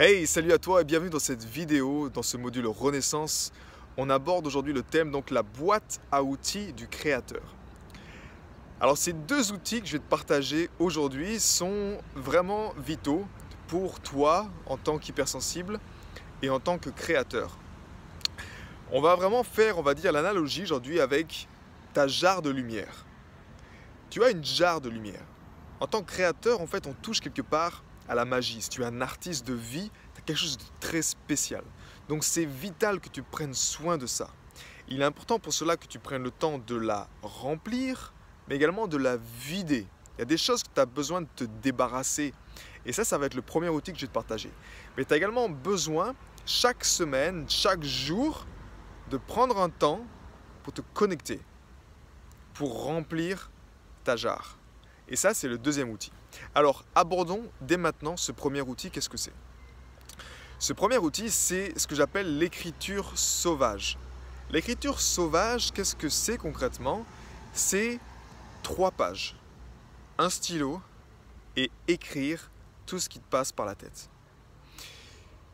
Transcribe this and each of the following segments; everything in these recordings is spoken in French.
Hey, salut à toi et bienvenue dans cette vidéo, dans ce module Renaissance. On aborde aujourd'hui le thème, donc la boîte à outils du créateur. Alors ces deux outils que je vais te partager aujourd'hui sont vraiment vitaux pour toi en tant qu'hypersensible et en tant que créateur. On va vraiment faire, on va dire, l'analogie aujourd'hui avec ta jarre de lumière. Tu as une jarre de lumière. En tant que créateur, en fait, on touche quelque part à la magie. Si tu es un artiste de vie, tu as quelque chose de très spécial. Donc c'est vital que tu prennes soin de ça. Il est important pour cela que tu prennes le temps de la remplir, mais également de la vider. Il y a des choses que tu as besoin de te débarrasser. Et ça va être le premier outil que je vais te partager. Mais tu as également besoin, chaque semaine, chaque jour, de prendre un temps pour te connecter, pour remplir ta jarre. Et ça, c'est le deuxième outil. Alors, abordons dès maintenant ce premier outil. Qu'est-ce que c'est? Ce premier outil, c'est ce que j'appelle l'écriture sauvage. L'écriture sauvage, qu'est-ce que c'est concrètement? C'est 3 pages, un stylo et écrire tout ce qui te passe par la tête.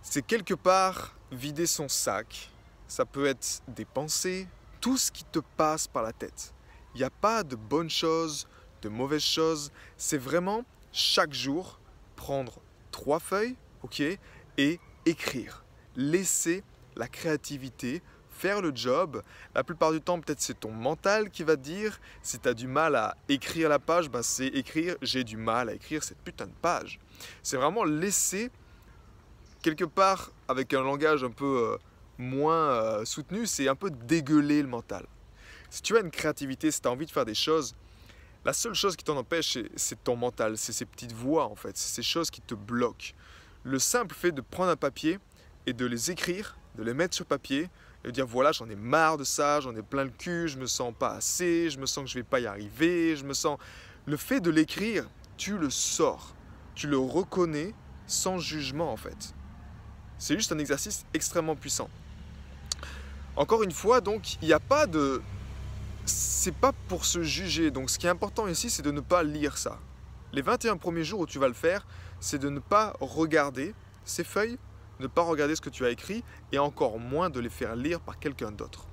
C'est quelque part vider son sac. Ça peut être des pensées, tout ce qui te passe par la tête. Il n'y a pas de bonnes choses, de mauvaises choses. C'est vraiment chaque jour prendre 3 feuilles, ok, et écrire. Laisser la créativité faire le job. La plupart du temps, peut-être c'est ton mental qui va te dire, si tu as du mal à écrire la page, ben c'est écrire, j'ai du mal à écrire cette putain de page. C'est vraiment laisser quelque part, avec un langage un peu moins soutenu, c'est un peu dégueuler le mental. Si tu as une créativité, si tu as envie de faire des choses, la seule chose qui t'en empêche, c'est ton mental, c'est ces petites voix en fait, c'est ces choses qui te bloquent. Le simple fait de prendre un papier et de les écrire, de les mettre sur papier, et de dire voilà, j'en ai marre de ça, j'en ai plein le cul, je me sens pas assez, je me sens que je vais pas y arriver, je me sens... Le fait de l'écrire, tu le sors, tu le reconnais sans jugement en fait. C'est juste un exercice extrêmement puissant. Encore une fois, donc, il n'y a pas de... C'est pas pour se juger. Donc ce qui est important ici, c'est de ne pas lire ça. Les 21 premiers jours où tu vas le faire, c'est de ne pas regarder ces feuilles, ne pas regarder ce que tu as écrit et encore moins de les faire lire par quelqu'un d'autre.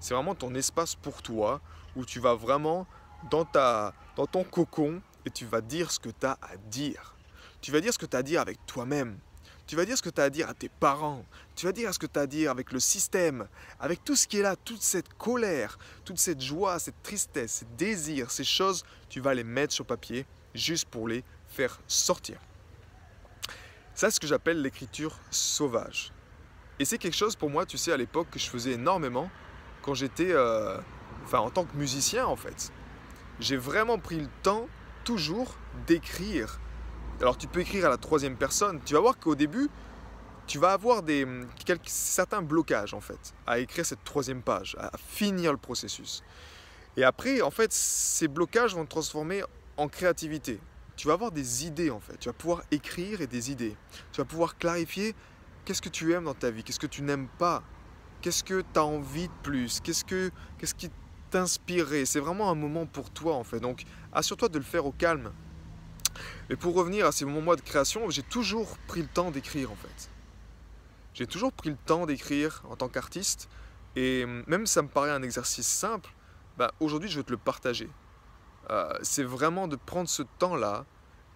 C'est vraiment ton espace pour toi où tu vas vraiment dans ton cocon et tu vas dire ce que tu as à dire. Tu vas dire ce que tu as à dire avec toi-même. Tu vas dire ce que tu as à dire à tes parents. Tu vas dire ce que tu as à dire avec le système, avec tout ce qui est là, toute cette colère, toute cette joie, cette tristesse, ces désirs, ces choses, tu vas les mettre sur papier juste pour les faire sortir. Ça, c'est ce que j'appelle l'écriture sauvage. Et c'est quelque chose pour moi, tu sais, à l'époque que je faisais énormément quand j'étais, en tant que musicien en fait. J'ai vraiment pris le temps, toujours, d'écrire. Alors tu peux écrire à la 3e personne. Tu vas voir qu'au début, tu vas avoir certains blocages en fait, à écrire cette 3e page, à finir le processus. Et après, en fait, ces blocages vont te transformer en créativité. Tu vas avoir des idées en fait. Tu vas pouvoir écrire et des idées. Tu vas pouvoir clarifier qu'est-ce que tu aimes dans ta vie, qu'est-ce que tu n'aimes pas, qu'est-ce que tu as envie de plus, qu'est-ce qui t'inspirerait. C'est vraiment un moment pour toi en fait. Donc assure-toi de le faire au calme. Mais pour revenir à ces moments de création, j'ai toujours pris le temps d'écrire en fait. J'ai toujours pris le temps d'écrire en tant qu'artiste. Et même si ça me paraît un exercice simple, aujourd'hui je vais te le partager. C'est vraiment de prendre ce temps-là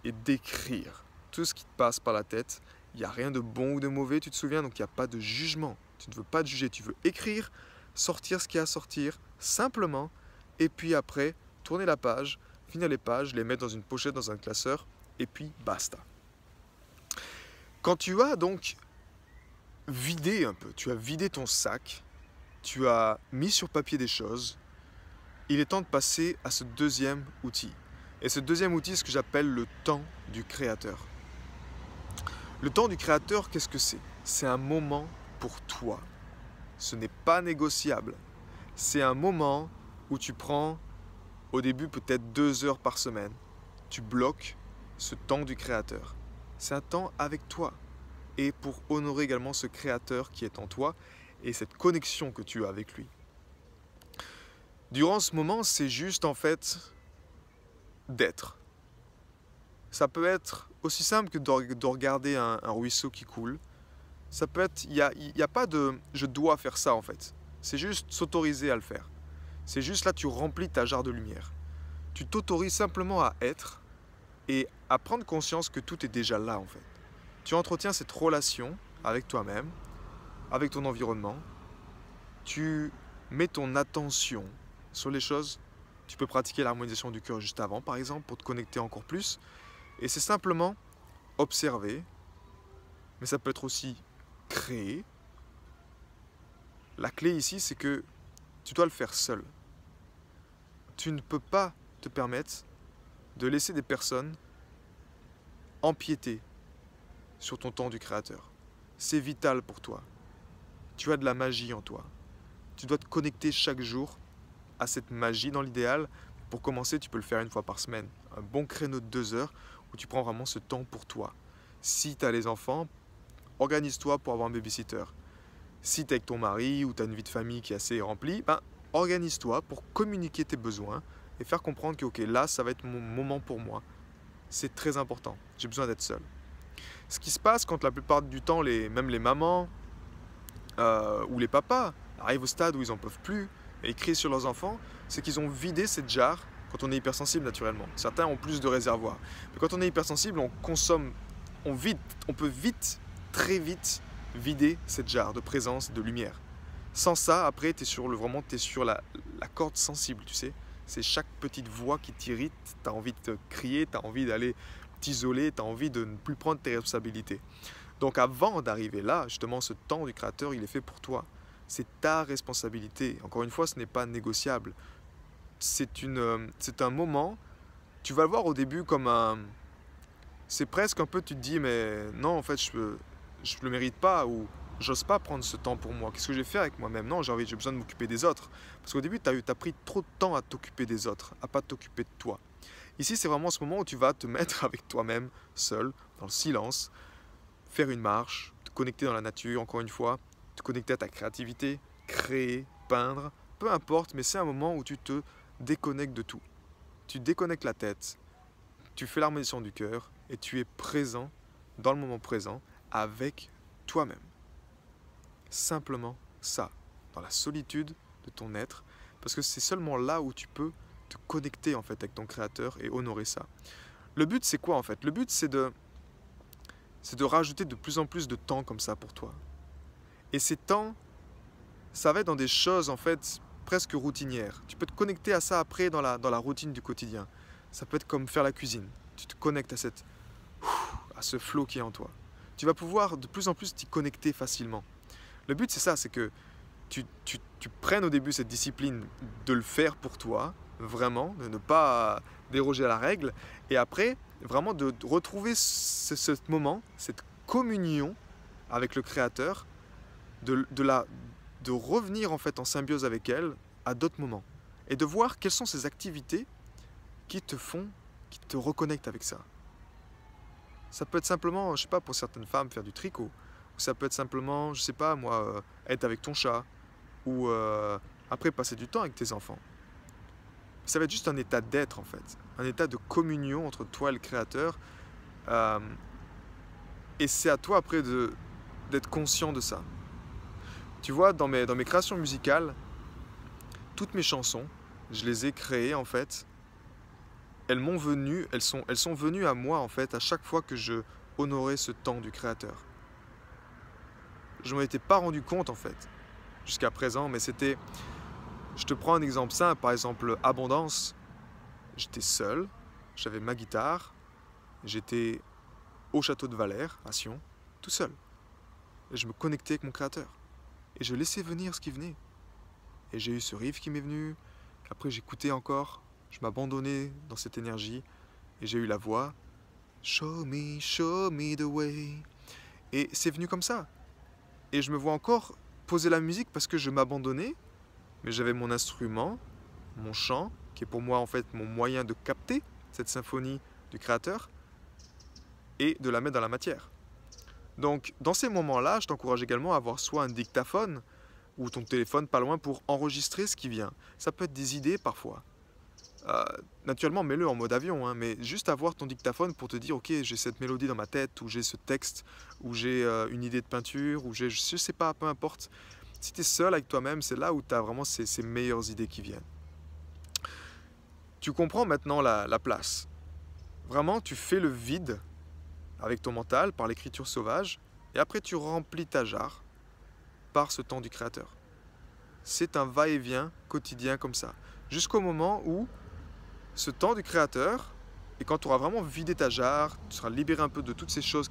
et d'écrire tout ce qui te passe par la tête. Il n'y a rien de bon ou de mauvais, tu te souviens, donc il n'y a pas de jugement. Tu ne veux pas te juger, tu veux écrire, sortir ce qu'il y a à sortir, simplement, et puis après, tourner la page, finir les pages, les mettre dans une pochette, dans un classeur, et puis basta. Quand tu as donc vidé un peu, tu as vidé ton sac, tu as mis sur papier des choses, il est temps de passer à ce deuxième outil. Et ce deuxième outil, c'est ce que j'appelle le temps du créateur. Le temps du créateur, qu'est-ce que c'est? C'est un moment pour toi. Ce n'est pas négociable. C'est un moment où tu prends, au début peut-être 2 heures par semaine, tu bloques ce temps du créateur. C'est un temps avec toi. Et pour honorer également ce créateur qui est en toi et cette connexion que tu as avec lui. Durant ce moment, c'est juste en fait d'être. Ça peut être aussi simple que de regarder un ruisseau qui coule. Ça peut être, il y a pas de je dois faire ça en fait. C'est juste s'autoriser à le faire. C'est juste là tu remplis ta jarre de lumière. Tu t'autorises simplement à être et à prendre conscience que tout est déjà là en fait. Tu entretiens cette relation avec toi-même, avec ton environnement. Tu mets ton attention sur les choses. Tu peux pratiquer l'harmonisation du cœur juste avant par exemple pour te connecter encore plus. Et c'est simplement observer, mais ça peut être aussi créer. La clé ici, c'est que tu dois le faire seul. Tu ne peux pas te permettre de laisser des personnes empiéter sur ton temps du créateur. C'est vital pour toi. Tu as de la magie en toi. Tu dois te connecter chaque jour à cette magie dans l'idéal. Pour commencer, tu peux le faire une fois par semaine. Un bon créneau de 2 heures où tu prends vraiment ce temps pour toi. Si tu as les enfants, organise-toi pour avoir un babysitter. Si tu es avec ton mari ou tu as une vie de famille qui est assez remplie, organise-toi pour communiquer tes besoins et faire comprendre que ok, là, ça va être mon moment pour moi. C'est très important. J'ai besoin d'être seul. Ce qui se passe quand la plupart du temps, même les mamans ou les papas arrivent au stade où ils n'en peuvent plus et ils crient sur leurs enfants, c'est qu'ils ont vidé cette jarre quand on est hypersensible naturellement. Certains ont plus de réservoirs. Mais quand on est hypersensible, on consomme, on peut vite, très vite, vider cette jarre de présence, de lumière. Sans ça, après, tu es sur la corde sensible, tu sais. C'est chaque petite voix qui t'irrite, tu as envie de te crier, tu as envie d'aller t'isoler, tu as envie de ne plus prendre tes responsabilités. Donc avant d'arriver là, justement, ce temps du créateur, il est fait pour toi. C'est ta responsabilité. Encore une fois, ce n'est pas négociable. C'est un moment, tu vas le voir au début comme un... C'est presque un peu, tu te dis, mais non, en fait, je le mérite pas ou j'ose pas prendre ce temps pour moi. Qu'est-ce que je vais faire avec moi-même? Non, j'ai besoin de m'occuper des autres. Parce qu'au début, tu as pris trop de temps à t'occuper des autres, à pas t'occuper de toi. Ici, c'est vraiment ce moment où tu vas te mettre avec toi-même, seul, dans le silence, faire une marche, te connecter dans la nature, encore une fois, te connecter à ta créativité, créer, peindre, peu importe, mais c'est un moment où tu te déconnectes de tout. Tu déconnectes la tête, tu fais l'harmonisation du cœur et tu es présent, dans le moment présent, avec toi-même. Simplement ça, dans la solitude de ton être, parce que c'est seulement là où tu peux te connecter en fait avec ton créateur et honorer ça. Le but c'est quoi en fait? Le but c'est de rajouter de plus en plus de temps comme ça pour toi. Et ces temps, ça va être dans des choses en fait presque routinières. Tu peux te connecter à ça après dans la routine du quotidien. Ça peut être comme faire la cuisine. Tu te connectes à ce flow qui est en toi. Tu vas pouvoir de plus en plus t'y connecter facilement. Le but c'est ça, c'est que tu prennes au début cette discipline de le faire pour toi, vraiment, de ne pas déroger à la règle, et après, vraiment de retrouver ce moment, cette communion avec le Créateur, de revenir en fait en symbiose avec elle à d'autres moments, et de voir quelles sont ces activités qui te reconnectent avec ça. Ça peut être simplement, je sais pas, pour certaines femmes, faire du tricot, ou ça peut être simplement, je sais pas moi, être avec ton chat, ou après passer du temps avec tes enfants. Ça va être juste un état d'être en fait, un état de communion entre toi et le Créateur. Et c'est à toi après d'être conscient de ça. Tu vois, dans mes créations musicales, toutes mes chansons, je les ai créées en fait. Elles sont venues à moi en fait à chaque fois que je honorais ce temps du Créateur. Je m'en étais pas rendu compte en fait jusqu'à présent, mais c'était... Je te prends un exemple simple, par exemple Abondance. J'étais seul, j'avais ma guitare, j'étais au château de Valère, à Sion, tout seul. Et je me connectais avec mon Créateur. Et je laissais venir ce qui venait. Et j'ai eu ce riff qui m'est venu, après j'écoutais encore, je m'abandonnais dans cette énergie, et j'ai eu la voix « show me the way ». Et c'est venu comme ça. Et je me vois encore poser la musique parce que je m'abandonnais, mais j'avais mon instrument, mon chant, qui est pour moi en fait mon moyen de capter cette symphonie du Créateur et de la mettre dans la matière. Donc dans ces moments-là, je t'encourage également à avoir soit un dictaphone ou ton téléphone pas loin pour enregistrer ce qui vient. Ça peut être des idées parfois. Naturellement, mets-le en mode avion, hein, mais juste avoir ton dictaphone pour te dire, ok, j'ai cette mélodie dans ma tête, ou j'ai ce texte, ou j'ai une idée de peinture, ou j'ai, je sais pas, peu importe. Si tu es seul avec toi-même, c'est là où tu as vraiment ces meilleures idées qui viennent. Tu comprends maintenant la place. Vraiment, tu fais le vide avec ton mental par l'écriture sauvage, et après tu remplis ta jarre par ce temps du créateur. C'est un va-et-vient quotidien comme ça, jusqu'au moment où ce temps du créateur, et quand tu auras vraiment vidé ta jarre, tu seras libéré un peu de toutes ces choses,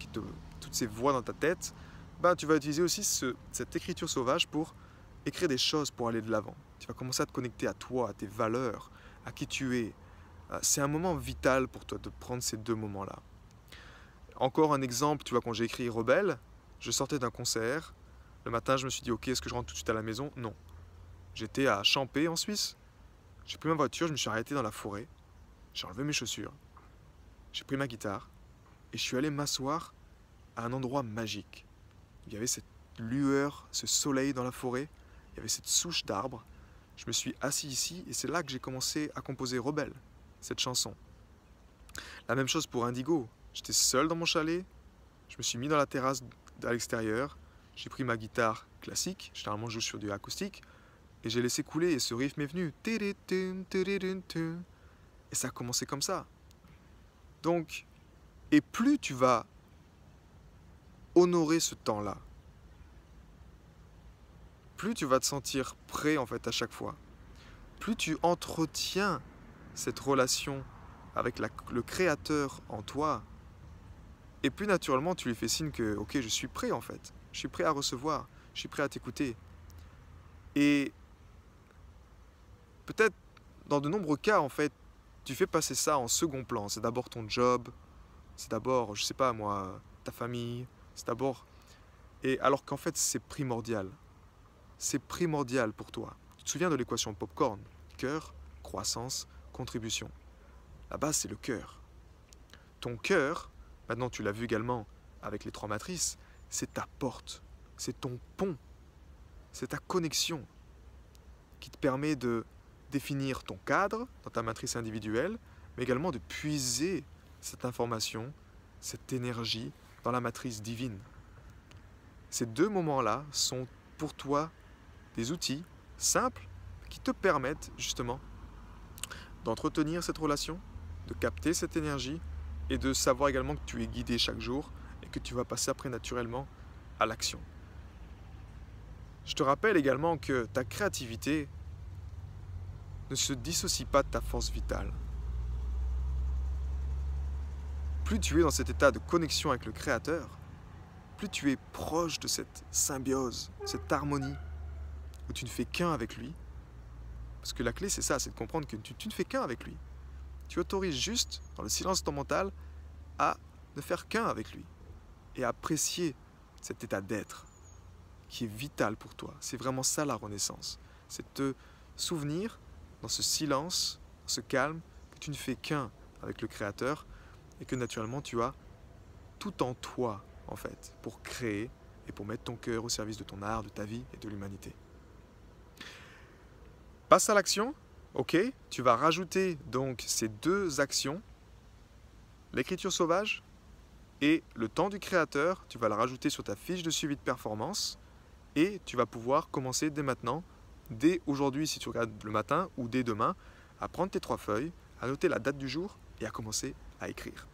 toutes ces voix dans ta tête, ben, tu vas utiliser aussi cette écriture sauvage pour écrire des choses pour aller de l'avant. Tu vas commencer à te connecter à toi, à tes valeurs, à qui tu es. C'est un moment vital pour toi de prendre ces deux moments-là. Encore un exemple, tu vois, quand j'ai écrit Rebelle, je sortais d'un concert. Le matin, je me suis dit, ok, est-ce que je rentre tout de suite à la maison? Non. J'étais à Champé, en Suisse. J'ai pris ma voiture, je me suis arrêté dans la forêt. J'ai enlevé mes chaussures. J'ai pris ma guitare. Et je suis allé m'asseoir à un endroit magique. Il y avait cette lueur, ce soleil dans la forêt. Il y avait cette souche d'arbres. Je me suis assis ici et c'est là que j'ai commencé à composer Rebelle, cette chanson. La même chose pour Indigo. J'étais seul dans mon chalet. Je me suis mis dans la terrasse à l'extérieur. J'ai pris ma guitare classique. Généralement, je joue sur du acoustique. Et j'ai laissé couler et ce riff m'est venu. Et ça a commencé comme ça. Donc, et plus tu vas honorer ce temps-là, plus tu vas te sentir prêt en fait à chaque fois. Plus tu entretiens cette relation avec le créateur en toi, et plus naturellement tu lui fais signe que ok, je suis prêt en fait. Je suis prêt à recevoir, je suis prêt à t'écouter. Et peut-être dans de nombreux cas en fait, tu fais passer ça en second plan. C'est d'abord ton job, c'est d'abord, je sais pas moi, ta famille, c'est d'abord... Et alors qu'en fait c'est primordial. C'est primordial pour toi. Tu te souviens de l'équation popcorn? Cœur, croissance, contribution. La base, c'est le cœur. Ton cœur, maintenant tu l'as vu également avec les 3 matrices, c'est ta porte, c'est ton pont, c'est ta connexion qui te permet de définir ton cadre dans ta matrice individuelle, mais également de puiser cette information, cette énergie dans la matrice divine. Ces deux moments-là sont pour toi des outils simples qui te permettent justement d'entretenir cette relation, de capter cette énergie et de savoir également que tu es guidé chaque jour et que tu vas passer après naturellement à l'action. Je te rappelle également que ta créativité ne se dissocie pas de ta force vitale. Plus tu es dans cet état de connexion avec le Créateur, plus tu es proche de cette symbiose, cette harmonie, où tu ne fais qu'un avec lui. Parce que la clé, c'est ça, c'est de comprendre que tu ne fais qu'un avec lui. Tu autorises juste, dans le silence de ton mental, à ne faire qu'un avec lui. Et à apprécier cet état d'être qui est vital pour toi. C'est vraiment ça la renaissance. C'est te souvenir, dans ce silence, dans ce calme, que tu ne fais qu'un avec le Créateur et que naturellement tu as tout en toi, en fait, pour créer et pour mettre ton cœur au service de ton art, de ta vie et de l'humanité. Passe à l'action, ok, tu vas rajouter donc ces 2 actions, l'écriture sauvage et le temps du créateur, tu vas la rajouter sur ta fiche de suivi de performance et tu vas pouvoir commencer dès maintenant, dès aujourd'hui si tu regardes le matin ou dès demain, à prendre tes 3 feuilles, à noter la date du jour et à commencer à écrire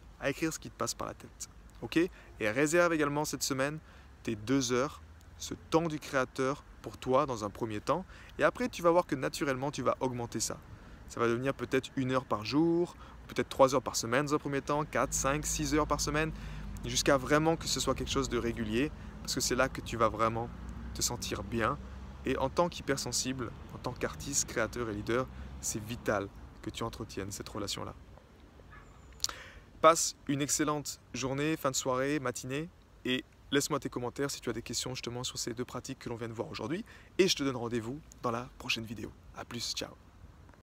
ce qui te passe par la tête. Ok? Et réserve également cette semaine tes 2 heures, ce temps du créateur pour toi dans un premier temps. Et après, tu vas voir que naturellement, tu vas augmenter ça. Ça va devenir peut-être 1 heure par jour, peut-être 3 heures par semaine dans un premier temps, 4, 5, 6 heures par semaine, jusqu'à vraiment que ce soit quelque chose de régulier, parce que c'est là que tu vas vraiment te sentir bien. Et en tant qu'hypersensible, en tant qu'artiste, créateur et leader, c'est vital que tu entretiennes cette relation-là. Passe une excellente journée, fin de soirée, matinée, et laisse-moi tes commentaires si tu as des questions justement sur ces 2 pratiques que l'on vient de voir aujourd'hui. Et je te donne rendez-vous dans la prochaine vidéo. A plus, ciao.